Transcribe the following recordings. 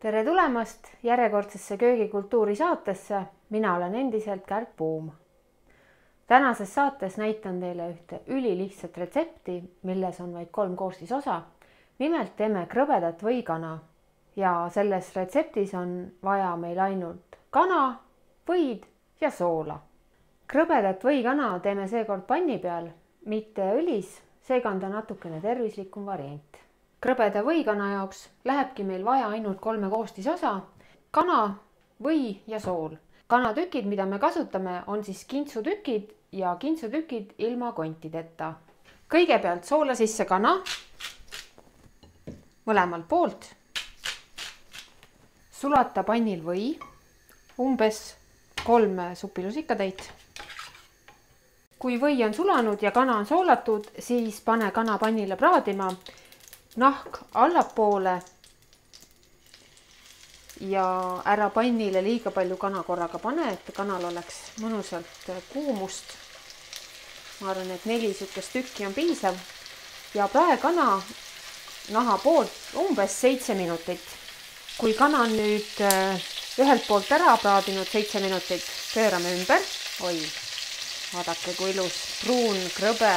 Tere tulemast järjekordsesse köögikultuuri saatesse. Mina olen endiselt Kärt Puum. Tänases saates näitan teile ühte ülilihtsat retsepti, milles on vaid 3 koostisosa. Nimelt teeme krõbedat võikana ja selles retseptis on vaja meil ainult kana, võid ja soola. Krõbedat võikana teeme seekord panni peal, mitte õlis, seega on ta natukene tervislikum variant. Krõbeda võikana jaoks lähebki meil vaja ainult 3 koostisosa: kana, või ja sool. Kanatükid, mida me kasutame, on siis kintsutükid ja kintsutükid ilma kontideta. Kõigepealt soola sisse kana mõlemalt poolt. Sulata pannil või umbes 3 supilusikatäit. Kui või on sulanud ja kana on soolatud, siis pane kana pannile praadima. Nahk allapoole ja ära pannile liiga palju kana korraga pane, et kanal oleks mõnusalt kuumust. Ma arvan, et 4 sükest tükki on piisav. Ja prae kana naha poolt umbes 7 minutit. Kui kana on nüüd ühelt poolt ära praadinud 7 minutit, pöörame ümber. Oi, vaadake kui ilus pruun krõbe.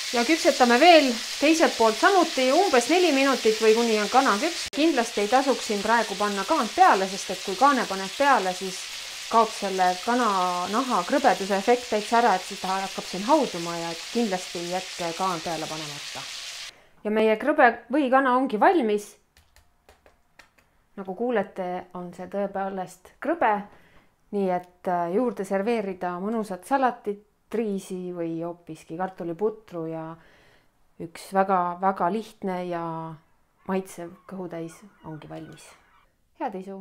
Ja küpsetame veel teiselt poolt samuti umbes 4 minutit või kuni on kana küps. Kindlasti ei tasuks siin praegu panna kaant peale, sest et kui kaane paned peale, siis kaob selle kana naha krõbeduse efekt täitsa ära, et siis ta hakkab siin hauduma ja kindlasti jätke kaan peale panemata. Ja meie krõbe või kana ongi valmis. Nagu kuulete, on see tõepoolest krõbe, nii et juurde serveerida mõnusat salatit, riisi või hoopiski kartuliputru ja üks väga lihtne ja maitsev kõhutäis ongi valmis. Head isu!